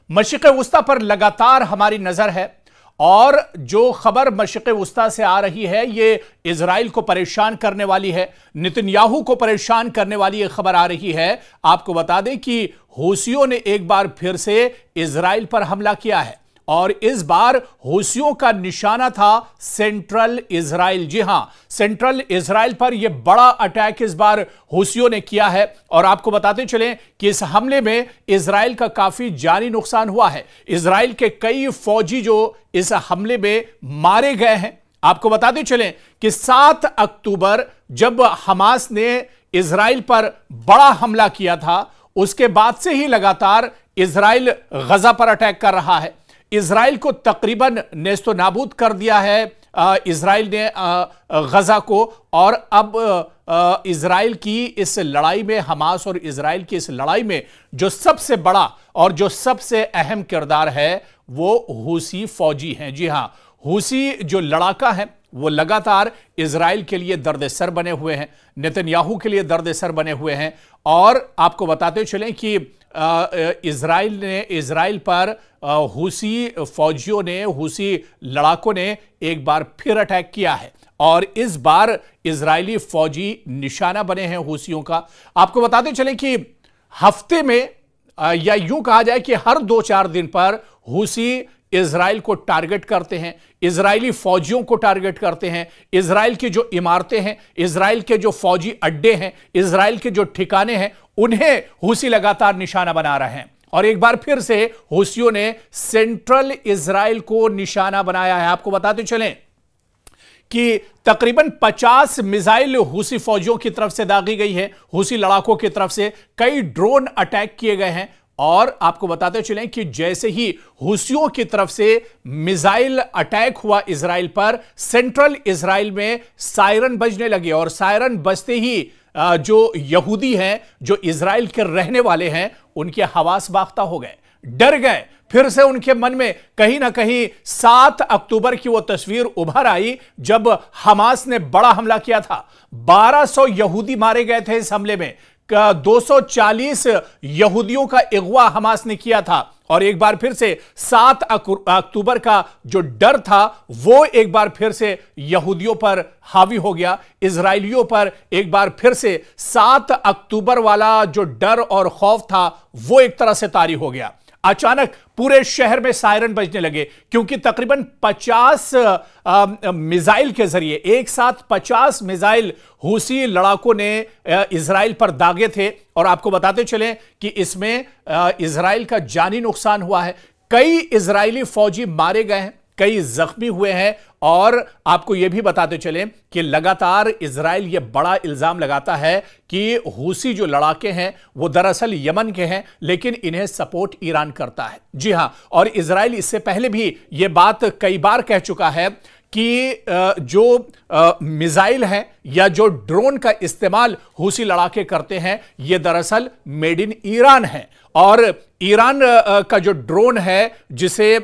मशरिक़ वुस्ता पर लगातार हमारी नजर है और जो खबर मशरिक़ वुस्ता से आ रही है ये इजराइल को परेशान करने वाली है, नेतन्याहू को परेशान करने वाली ये खबर आ रही है। आपको बता दें कि हूसियों ने एक बार फिर से इजराइल पर हमला किया है और इस बार हूसियों का निशाना था सेंट्रल इजराइल। जी हां, सेंट्रल इजराइल पर यह बड़ा अटैक इस बार हूसियों ने किया है और आपको बताते चलें कि इस हमले में इजराइल का काफी जानी नुकसान हुआ है। इजराइल के कई फौजी जो इस हमले में मारे गए हैं। आपको बताते चलें कि 7 अक्टूबर जब हमास ने इजराइल पर बड़ा हमला किया था, उसके बाद से ही लगातार इजराइल गजा पर अटैक कर रहा है। इजराइल को तकरीबन नेस्तो नाबूद कर दिया है इजराइल ने गजा को। और अब इजराइल की इस लड़ाई में, हमास और इजराइल की इस लड़ाई में जो सबसे बड़ा और जो सबसे अहम किरदार है वो हूसी फौजी हैं। जी हां, हूसी जो लड़ाका है वो लगातार इजराइल के लिए दर्द-ए-सर बने हुए हैं, नेतन्याहू के लिए दर्द-ए-सर बने हुए हैं। और आपको बताते चलें कि इजराइल पर हूसी फौजियों ने, हूसी लड़ाकों ने एक बार फिर अटैक किया है और इस बार इजरायली फौजी निशाना बने हैं हूसियों का। आपको बताते चलें कि हफ्ते में या यूं कहा जाए कि हर 2-4 दिन पर हूसी इजराइल को टारगेट करते हैं, इजरायली फौजियों को टारगेट करते हैं। इजराइल की जो इमारतें हैं, इजराइल के जो फौजी अड्डे हैं, इजराइल के जो ठिकाने हैं, उन्हें हूसी लगातार निशाना बना रहे हैं। और एक बार फिर से हूसियों ने सेंट्रल इजराइल को निशाना बनाया है। आपको बताते चलें कि तकरीबन 50 मिसाइल हूसी फौजियों की तरफ से दागी गई है, हूसी लड़ाकों की तरफ से कई ड्रोन अटैक किए गए हैं। और आपको बताते चलें कि जैसे ही हूसियों की तरफ से मिसाइल अटैक हुआ इजराइल पर, सेंट्रल इजराइल में सायरन बजने लगे और सायरन बजते ही जो यहूदी हैं, जो इजराइल के रहने वाले हैं, उनके हवास बाख्ता हो गए, डर गए। फिर से उनके मन में कहीं ना कहीं 7 अक्टूबर की वो तस्वीर उभर आई जब हमास ने बड़ा हमला किया था। 1200 यहूदी मारे गए थे इस हमले में, 240 यहूदियों का अगवा हमास ने किया था। और एक बार फिर से 7 अक्टूबर का जो डर था वो एक बार फिर से यहूदियों पर हावी हो गया, इजराइलियों पर एक बार फिर से 7 अक्टूबर वाला जो डर और खौफ था वो एक तरह से तारी हो गया। अचानक पूरे शहर में सायरन बजने लगे क्योंकि तकरीबन 50 मिसाइल के जरिए, एक साथ 50 मिसाइल हूसी लड़ाकों ने इजराइल पर दागे थे। और आपको बताते चलें कि इसमें इजराइल का जानी नुकसान हुआ है, कई इजरायली फौजी मारे गए हैं, कई जख्मी हुए हैं। और आपको यह भी बताते चलें कि लगातार इजराइल यह बड़ा इल्जाम लगाता है कि हूसी जो लड़ाके हैं वो दरअसल यमन के हैं, लेकिन इन्हें सपोर्ट ईरान करता है। जी हां, और इजराइल इससे पहले भी यह बात कई बार कह चुका है कि जो मिसाइल है या जो ड्रोन का इस्तेमाल हूसी लड़ाके करते हैं ये दरअसल मेड इन ईरान है। और ईरान का जो ड्रोन है, जिसे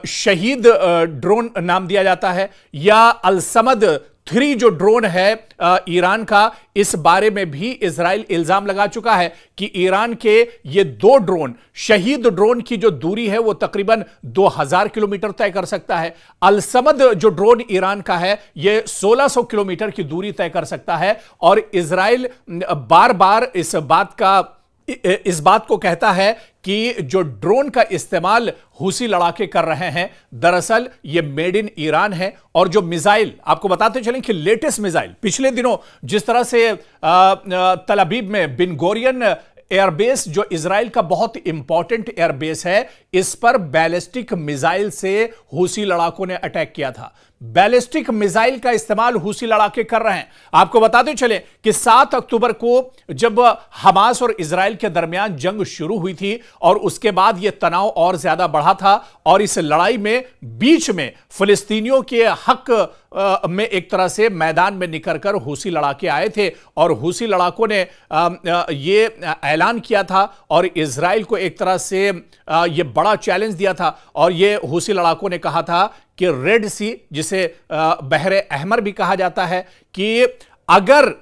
शहीद ड्रोन नाम दिया जाता है, या अल-समद 3 जो ड्रोन है ईरान का, इस बारे में भी इजराइल इल्जाम लगा चुका है कि ईरान के ये 2 ड्रोन, शहीद ड्रोन की जो दूरी है वो तकरीबन 2000 किलोमीटर तय कर सकता है। अल-समद जो ड्रोन ईरान का है ये 1600 किलोमीटर की दूरी तय कर सकता है। और इजराइल बार बार इस बात को कहता है कि जो ड्रोन का इस्तेमाल हूसी लड़ाके कर रहे हैं दरअसल ये मेड इन ईरान है। और जो मिसाइल, आपको बताते चलें कि लेटेस्ट मिसाइल पिछले दिनों जिस तरह से तल अबीब में बिन गोरियन एयरबेस, जो इजराइल का बहुत इंपॉर्टेंट एयरबेस है, इस पर बैलिस्टिक मिसाइल से हूसी लड़ाकों ने अटैक किया था। बैलिस्टिक मिसाइल का इस्तेमाल हूसी लड़ाके कर रहे हैं। आपको बताते चले कि 7 अक्टूबर को जब हमास और इजराइल के दरमियान जंग शुरू हुई थी और उसके बाद यह तनाव और ज्यादा बढ़ा था और इस लड़ाई में बीच में फिलिस्तीनियों के हक में एक तरह से मैदान में निकलकर हूसी लड़ाके आए थे और हूसी लड़ाकों ने यह ऐलान किया था और इजराइल को एक तरह से यह बड़ा चैलेंज दिया था। और यह हूसी लड़ाकों ने कहा था कि रेड सी, जिसे बहरे अहमर भी कहा जाता है, कि अगर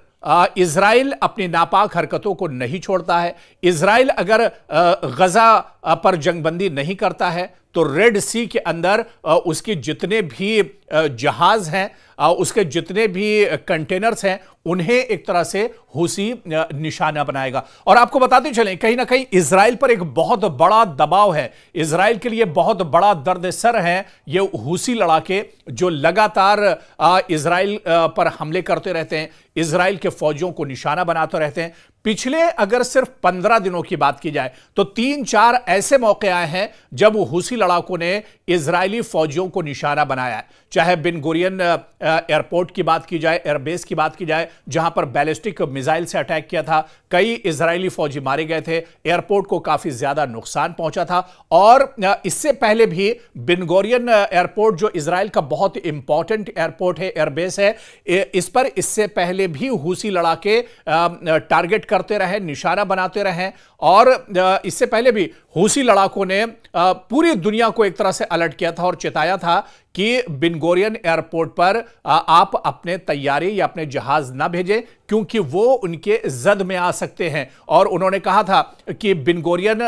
इजराइल अपनी नापाक हरकतों को नहीं छोड़ता है, इजराइल अगर गजा पर जंगबंदी नहीं करता है तो रेड सी के अंदर उसके जितने भी जहाज हैं, उसके जितने भी कंटेनर्स हैं, उन्हें एक तरह से हूसी निशाना बनाएगा। और आपको बताते चलें, कहीं ना कहीं इजराइल पर एक बहुत बड़ा दबाव है, इजराइल के लिए बहुत बड़ा दर्द सर है ये हूसी लड़ाके जो लगातार इजराइल पर हमले करते रहते हैं, इजराइल के फौजियों को निशाना बनाते रहते हैं। पिछले अगर सिर्फ 15 दिनों की बात की जाए तो 3-4 ऐसे मौके आए हैं जब हूसी लड़ाकों ने इजरायली फौजियों को निशाना बनाया है। चाहे बिन गुरियन एयरपोर्ट की बात की जाए, एयरबेस की बात की जाए, जहां पर बैलिस्टिक मिसाइल से अटैक किया था, कई इजरायली फौजी मारे गए थे, एयरपोर्ट को काफी ज्यादा नुकसान पहुंचा था। और इससे पहले भी बिन गुरियन एयरपोर्ट जो इजराइल का बहुत इंपॉर्टेंट एयरपोर्ट है, एयरबेस है, इस पर इससे पहले भी हूसी लड़ाके टारगेट करते रहे, निशाना बनाते रहे। और इससे पहले भी हूसी लड़ाकों ने पूरी दुनिया को एक तरह से अलर्ट किया था और चेताया था कि बिन गुरियन एयरपोर्ट पर आप अपने तैयारी या अपने जहाज ना भेजें क्योंकि वो उनके जद में आ सकते हैं। और उन्होंने कहा था कि बिन गुरियन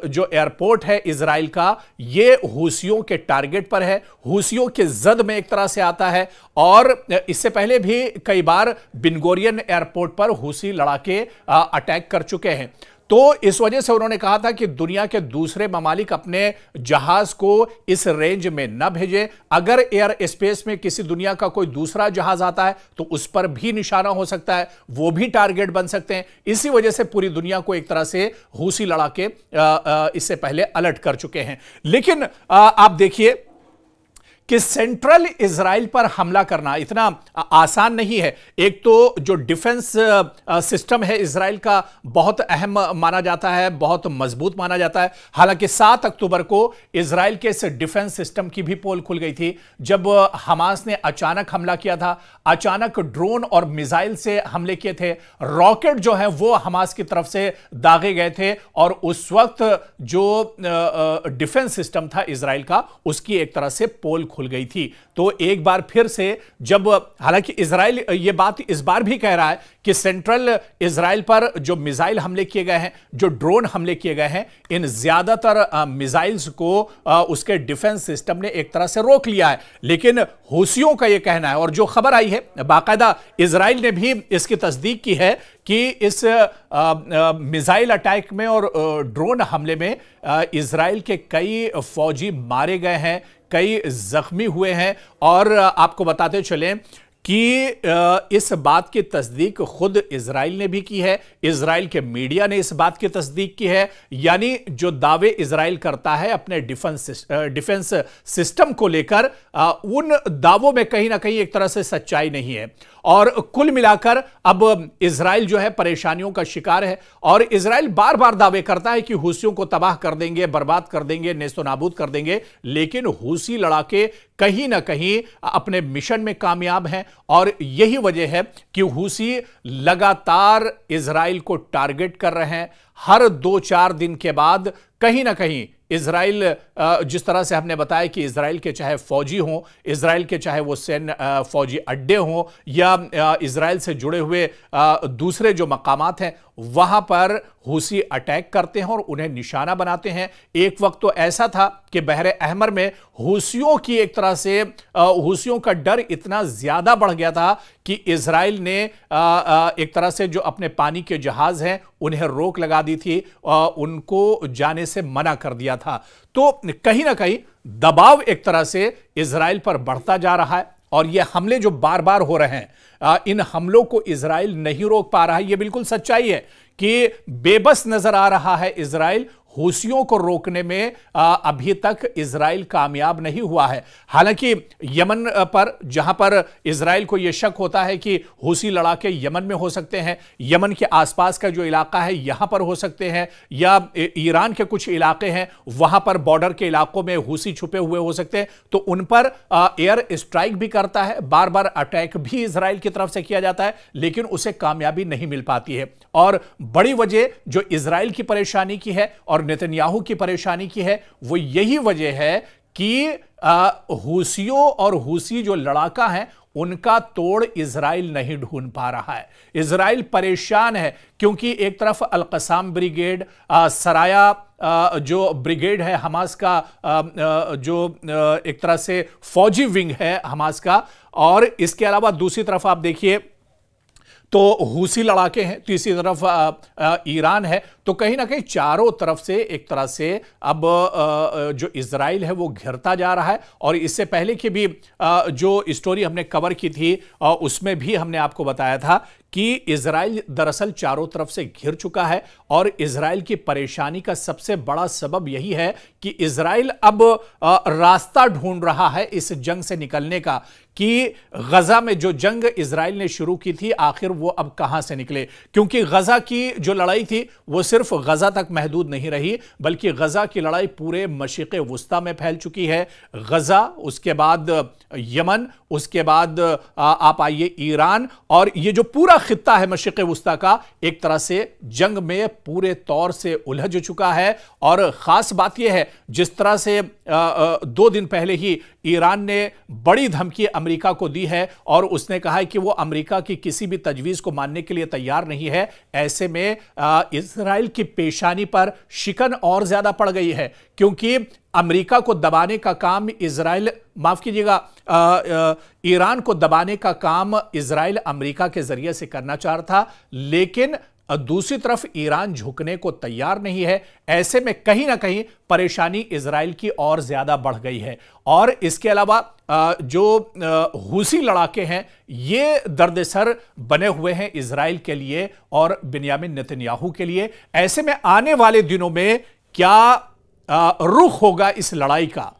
जो एयरपोर्ट है इजराइल का, ये हूसियों के टारगेट पर है, हूसियों के जद में एक तरह से आता है। और इससे पहले भी कई बार बिन गुरियन एयरपोर्ट पर हूसी लड़ाके अटैक कर चुके हैं। तो इस वजह से उन्होंने कहा था कि दुनिया के दूसरे ममालिक अपने जहाज को इस रेंज में न भेजें। अगर एयर स्पेस में किसी दुनिया का कोई दूसरा जहाज आता है तो उस पर भी निशाना हो सकता है, वो भी टारगेट बन सकते हैं। इसी वजह से पूरी दुनिया को एक तरह से हूसी लड़ाके इससे पहले अलर्ट कर चुके हैं। लेकिन आप देखिए कि सेंट्रल इजराइल पर हमला करना इतना आसान नहीं है। एक तो जो डिफेंस सिस्टम है इजराइल का बहुत अहम माना जाता है, बहुत मजबूत माना जाता है। हालांकि 7 अक्टूबर को इजराइल के इस डिफेंस सिस्टम की भी पोल खुल गई थी जब हमास ने अचानक हमला किया था, अचानक ड्रोन और मिसाइल से हमले किए थे, रॉकेट जो है वो हमास की तरफ से दागे गए थे। और उस वक्त जो डिफेंस सिस्टम था इजराइल का, उसकी एक तरह से पोल खुल गई थी। तो एक बार फिर से जब, हालांकि इजराइल ये बात इस बार भी कह रहा है कि सेंट्रल इजराइल पर जो मिसाइल हमले किए गए हैं, जो ड्रोन हमले किए गए हैं, इन ज्यादातर मिसाइल्स को उसके डिफेंस सिस्टम ने एक तरह से रोक लिया है। लेकिन हूसियों का यह कहना है, और जो खबर आई है बाकायदा इजराइल ने भी इसकी तस्दीक की है कि इस मिसाइल अटैक में और ड्रोन हमले में इजराइल के कई फौजी मारे गए हैं, कई जख्मी हुए हैं। और आपको बताते चलें कि इस बात की तस्दीक खुद इजराइल ने भी की है, इजराइल के मीडिया ने इस बात की तस्दीक की है। यानी जो दावे इजराइल करता है अपने डिफेंस सिस्टम को लेकर, उन दावों में कहीं ना कहीं एक तरह से सच्चाई नहीं है। और कुल मिलाकर अब इजराइल जो है परेशानियों का शिकार है। और इजराइल बार बार दावे करता है कि हूसियों को तबाह कर देंगे, बर्बाद कर देंगे, नेस्तो नाबूद कर देंगे। लेकिन हूसी लड़ाके कहीं ना कहीं अपने मिशन में कामयाब हैं। और यही वजह है कि हूसी लगातार इजराइल को टारगेट कर रहे हैं। हर 2-4 दिन के बाद कहीं ना कहीं इजराइल, जिस तरह से हमने बताया कि इजराइल के चाहे फौजी हों, इजराइल के चाहे वो सैन्य फौजी अड्डे हों या इजराइल से जुड़े हुए दूसरे जो मकामात हैं, वहां पर हूसी अटैक करते हैं और उन्हें निशाना बनाते हैं। एक वक्त तो ऐसा था कि बहरे अहमर में हूसियों की एक तरह से हूसियों का डर इतना ज्यादा बढ़ गया था कि इजराइल ने एक तरह से जो अपने पानी के जहाज हैं उन्हें रोक लगा दी थी, उनको जाने से मना कर दिया था। तो कहीं ना कहीं दबाव एक तरह से इजराइल पर बढ़ता जा रहा है। और ये हमले जो बार बार हो रहे हैं, इन हमलों को इजराइल नहीं रोक पा रहा है। यह बिल्कुल सच्चाई है कि बेबस नजर आ रहा है इजराइल। हूसियों को रोकने में अभी तक इजराइल कामयाब नहीं हुआ है। हालांकि यमन पर, जहां पर इजराइल को यह शक होता है कि हूसी लड़ाके यमन में हो सकते हैं, यमन के आसपास का जो इलाका है यहां पर हो सकते हैं, या ईरान के कुछ इलाके हैं वहां पर बॉर्डर के इलाकों में हूसी छुपे हुए हो सकते हैं, तो उन पर एयर स्ट्राइक भी करता है, बार बार अटैक भी इजराइल की तरफ से किया जाता है, लेकिन उसे कामयाबी नहीं मिल पाती है। और बड़ी वजह जो इजराइल की परेशानी की है और नेतन्याहू की परेशानी की है, वो यही वजह है कि हूसियों और हूसी जो लड़ाका हैं उनका तोड़ इजराइल नहीं ढूंढ पा रहा है। इजराइल परेशान है क्योंकि एक तरफ अल कसाम ब्रिगेड, सराया जो ब्रिगेड है हमास का, जो एक तरह से फौजी विंग है हमास का, और इसके अलावा दूसरी तरफ आप देखिए तो हूसी लड़ाके हैं, तीसरी तरफ ईरान है। तो कहीं ना कहीं चारों तरफ से एक तरह से अब जो इजराइल है वो घिरता जा रहा है। और इससे पहले की भी जो स्टोरी हमने कवर की थी उसमें भी हमने आपको बताया था कि इजराइल दरअसल चारों तरफ से घिर चुका है। और इजराइल की परेशानी का सबसे बड़ा सबब यही है कि इजराइल अब रास्ता ढूंढ रहा है इस जंग से निकलने का, कि गजा में जो जंग इजराइल ने शुरू की थी आखिर वो अब कहां से निकले। क्योंकि गजा की जो लड़ाई थी वो सिर्फ गजा तक महदूद नहीं रही, बल्कि गजा की लड़ाई पूरे मशरिक़ वुस्ता में फैल चुकी है। गजा, उसके बाद यमन, उसके बाद आप आइए ईरान, और ये जो पूरा खित्ता है मशरिक़ वुस्ता का एक तरह से जंग में पूरे तौर से उलझ चुका है। और खास बात यह है, जिस तरह से 2 दिन पहले ही ईरान ने बड़ी धमकी अमेरिका को दी है और उसने कहा है कि वो अमेरिका की किसी भी तजवीज को मानने के लिए तैयार नहीं है। ऐसे में इजराइल की पेशानी पर शिकन और ज्यादा पड़ गई है, क्योंकि अमेरिका को दबाने का काम इजराइल, माफ कीजिएगा, ईरान को दबाने का काम इजराइल अमेरिका के जरिए से करना चाह रहा था, लेकिन दूसरी तरफ ईरान झुकने को तैयार नहीं है। ऐसे में कहीं ना कहीं परेशानी इजराइल की और ज्यादा बढ़ गई है। और इसके अलावा जो हूसी लड़ाके हैं ये दर्द-ए-सर बने हुए हैं इजराइल के लिए और बिन्यामिन नेतन्याहू के लिए। ऐसे में आने वाले दिनों में क्या रुख होगा इस लड़ाई का,